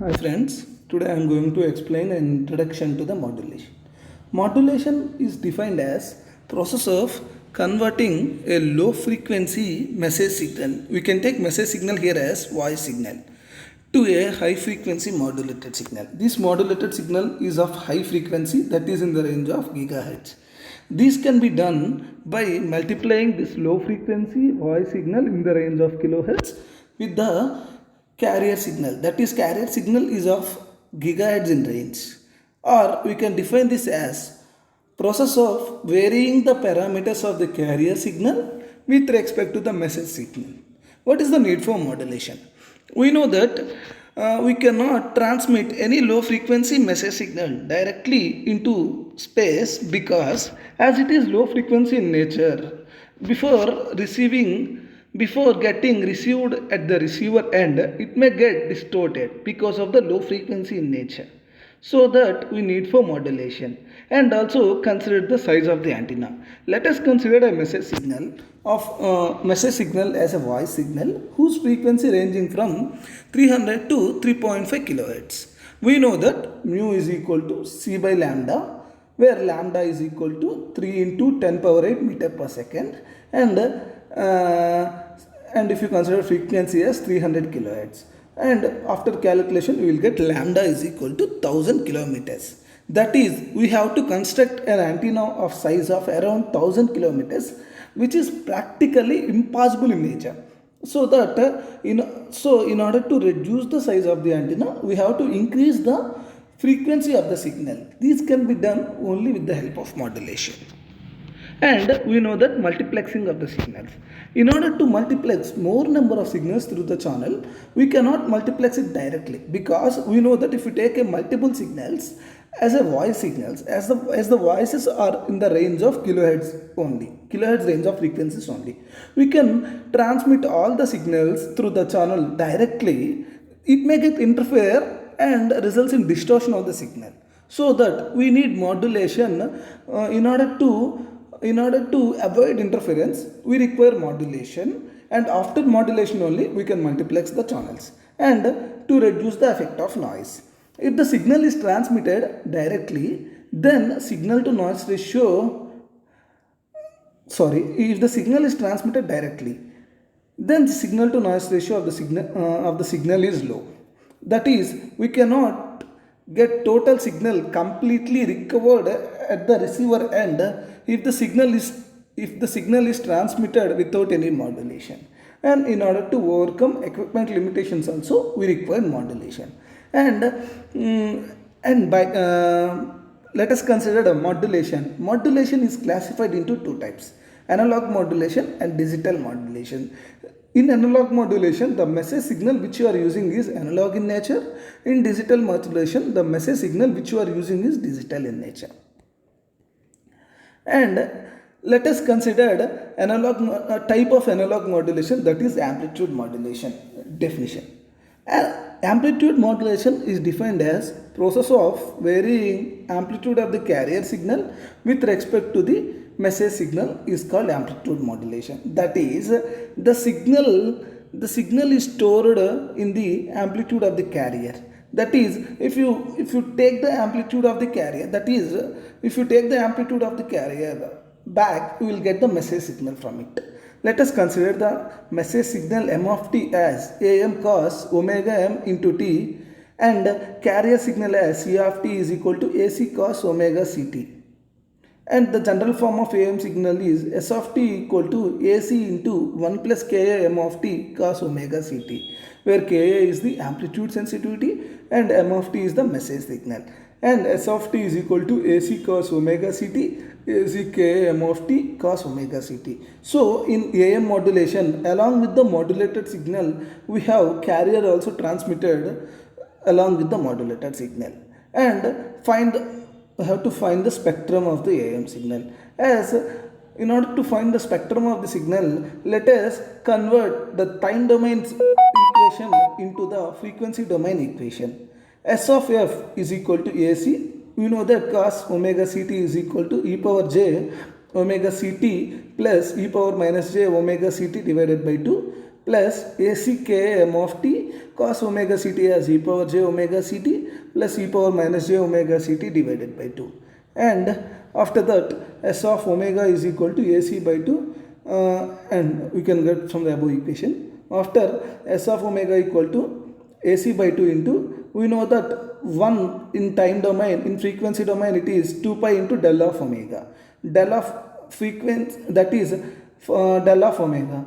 Hi friends, today I am going to explain an introduction to the modulation. Modulation is defined as process of converting a low frequency message signal. We can take message signal here as voice signal to a high frequency modulated signal. This modulated signal is of high frequency, that is in the range of gigahertz. This can be done by multiplying this low frequency voice signal in the range of kilohertz with the carrier signal, that is carrier signal is of gigahertz in range, or we can define this as process of varying the parameters of the carrier signal with respect to the message signal. What is the need for modulation? We know that we cannot transmit any low frequency message signal directly into space because as it is low frequency in nature, before receiving before getting received at the receiver end, it may get distorted because of the low frequency in nature. So that we need for modulation, and also consider the size of the antenna. Let us consider a message signal as a voice signal whose frequency ranging from 300 to 3.5 kilohertz. We know that mu is equal to c by lambda, where lambda is equal to 3 into 10 power 8 meter per second, and if you consider frequency as 300 kilohertz, and after calculation we will get lambda is equal to 1000 kilometers. That is, we have to construct an antenna of size of around 1000 kilometers, which is practically impossible in nature. So that in order to reduce the size of the antenna, we have to increase the frequency of the signal. This can be done only with the help of modulation. And we know that multiplexing of the signals. In order to multiplex more number of signals through the channel, we cannot multiplex it directly, because we know that if we take a multiple signals as a voice signals, as the voices are in the range of kilohertz only, kilohertz range of frequencies only, we can transmit all the signals through the channel directly. It may get interfere and results in distortion of the signal. So that we need modulation in order to avoid interference. We require modulation, and after modulation only we can multiplex the channels and to reduce the effect of noise. If the signal is transmitted directly, then signal to noise ratio if the signal is transmitted directly, then the signal to noise ratio of the signal is low. That is, we cannot get total signal completely recovered at the receiver end if the signal is transmitted without any modulation. And in order to overcome equipment limitations also, we require modulation. And by let us consider the modulation. Modulation is classified into two types: analog modulation and digital modulation. In analog modulation, the message signal which you are using is analog in nature. In digital modulation, the message signal which you are using is digital in nature. And let us consider type of analog modulation, that is amplitude modulation. Definition: amplitude modulation is defined as process of varying amplitude of the carrier signal with respect to the message signal is called amplitude modulation. That is, the signal is stored in the amplitude of the carrier. That is, if you take the amplitude of the carrier, that is, if you take the amplitude of the carrier back, you will get the message signal from it. Let us consider the message signal m of t as am cos omega m into t, and carrier signal as c of t is equal to ac cos omega ct. And the general form of AM signal is S of t equal to AC into 1 plus Ka M of t cos omega Ct, where Ka is the amplitude sensitivity and M of t is the message signal. And S of t is equal to AC cos omega Ct, AC Ka M of t cos omega Ct. So in AM modulation, along with the modulated signal, we have carrier also transmitted along with the modulated signal. And we have to find the spectrum of the AM signal. In order to find the spectrum of the signal, let us convert the time domain equation into the frequency domain equation. S of f is equal to AC. We know that cos omega ct is equal to e power j omega ct plus e power minus j omega ct divided by 2, plus AC K M of t cos omega ct as e power j omega ct plus e power minus j omega ct divided by 2. And after that S of omega is equal to AC by 2 and we can get from the above equation. After S of omega equal to AC by 2 into, we know that 1 in time domain, in frequency domain it is 2 pi into del of omega. Del of frequency, that is del of omega.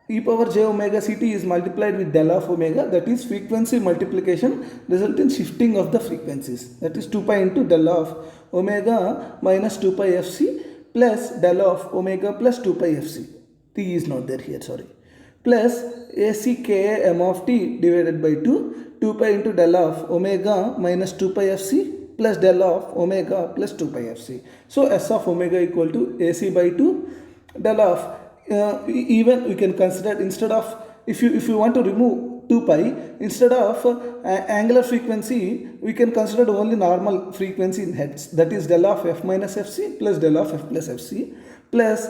E power j omega ct is multiplied with del of omega, that is frequency multiplication result in shifting of the frequencies, that is 2 pi into del of omega minus 2 pi fc plus del of omega plus 2 pi fc. T is not there here, sorry. Plus AC Ka m of t divided by 2 pi into del of omega minus 2 pi fc plus del of omega plus 2 pi fc. So S of omega equal to AC by 2 del of even we can consider, instead of, if you want to remove 2 pi, instead of angular frequency we can consider only normal frequency in hertz, that is del of f minus fc plus del of f plus fc plus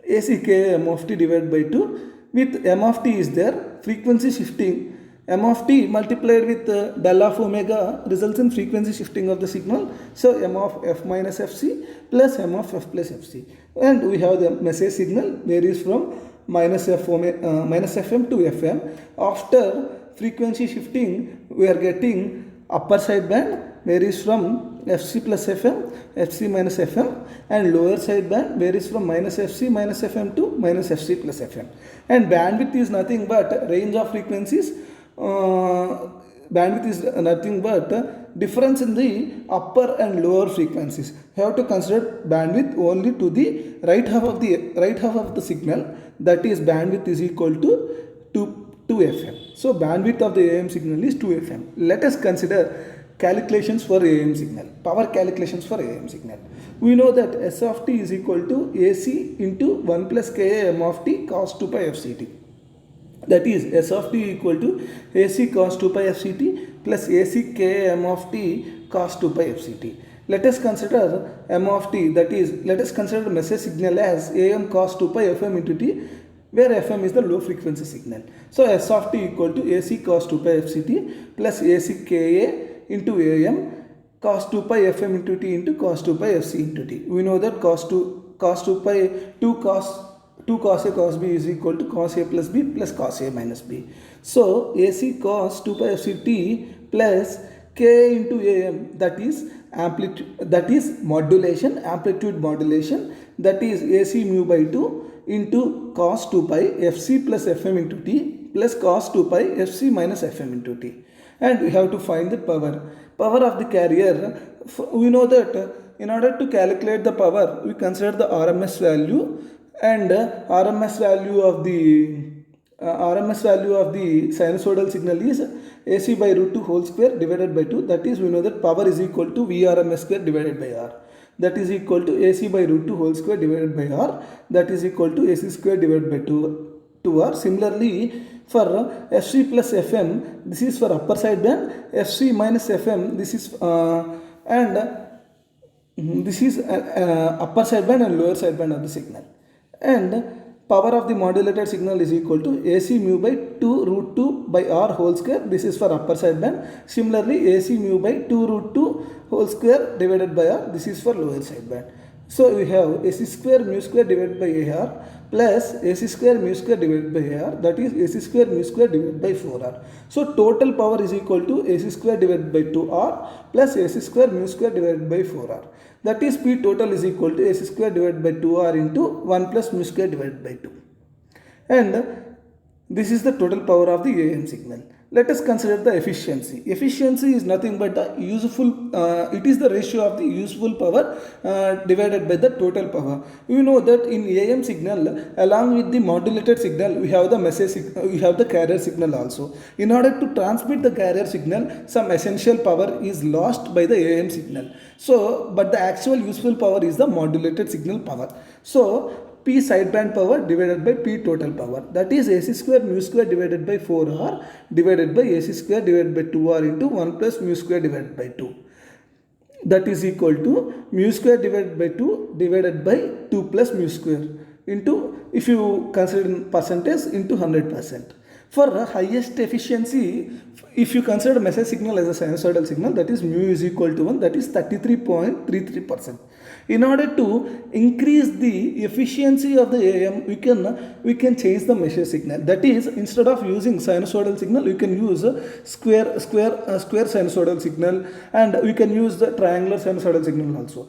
AC K m of t divided by 2 with m of t is there, frequency shifting, m of t multiplied with del of omega results in frequency shifting of the signal, so m of f minus fc plus m of f plus fc, and we have the message signal varies from minus fm to fm. After frequency shifting we are getting upper side band varies from fc plus fm, fc minus fm, and lower side band varies from minus fc minus fm to minus fc plus fm. And bandwidth is nothing but range of frequencies. Bandwidth is nothing but difference in the upper and lower frequencies. You have to consider bandwidth only to the right half of the signal, that is bandwidth is equal to 2 fm. So bandwidth of the AM signal is 2 fm. Let us consider calculations for AM signal, power calculations for AM signal. We know that S of t is equal to AC into 1 plus Ka m of t cos 2 pi fct. That is S of t equal to AC cos 2 pi fct plus AC Ka m of t cos 2 pi fct. Let us consider m of t, that is, let us consider the message signal as AM cos 2 pi fm into t, where fm is the low frequency signal. So S of t equal to AC cos 2 pi fct plus AC Ka into AM cos 2 pi fm into t into cos 2 pi fc into t. We know that cos 2 pi 2 cos a cos b is equal to cos a plus b plus cos a minus b. So AC cos 2 pi fc t plus k into AM, that is amplitude, that is modulation, amplitude modulation, that is AC mu by 2 into cos 2 pi fc plus fm into t plus cos 2 pi fc minus fm into t. And we have to find the power of the carrier. We know that in order to calculate the power we consider the RMS value, and RMS value of the sinusoidal signal is AC by root 2 whole square divided by 2, that is we know that power is equal to VRMS square divided by R, that is equal to AC by root 2 whole square divided by R, that is equal to AC square divided by 2R. Similarly for FC plus FM, this is for upper side band, FC minus FM, this is this is upper side band and lower side band of the signal. And power of the modulated signal is equal to AC mu by 2 root 2 by R whole square, this is for upper side band. Similarly AC mu by 2 root 2 whole square divided by R, this is for lower side band. So we have AC square mu square divided by AR plus AC square mu square divided by AR, that is AC square mu square divided by 4R. So total power is equal to AC square divided by 2R plus AC square mu square divided by 4R. That is P total is equal to AC square divided by 2R into 1 plus mu square divided by 2. And this is the total power of the AM signal. Let us consider the efficiency. Efficiency is nothing but the useful, it is the ratio of the useful power divided by the total power. You know that in AM signal, along with the modulated signal, we have the we have the carrier signal also. In order to transmit the carrier signal, some essential power is lost by the AM signal. So, but the actual useful power is the modulated signal power. So, P sideband power divided by P total power, that is AC square mu square divided by 4R divided by AC square divided by 2R into 1 plus mu square divided by 2, that is equal to mu square divided by 2 divided by 2 plus mu square into, if you consider in percentage, into 100%. For highest efficiency, if you consider message signal as a sinusoidal signal, that is mu is equal to 1, that is 33.33%. In order to increase the efficiency of the AM, we can change the measure signal. That is, instead of using sinusoidal signal, you can use a square sinusoidal signal, and we can use the triangular sinusoidal signal also.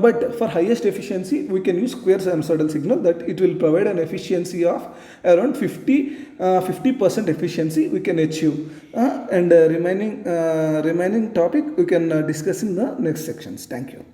But for highest efficiency, we can use square sinusoidal signal, that it will provide an efficiency of around 50% efficiency we can achieve. And remaining topic we can discuss in the next sections. Thank you.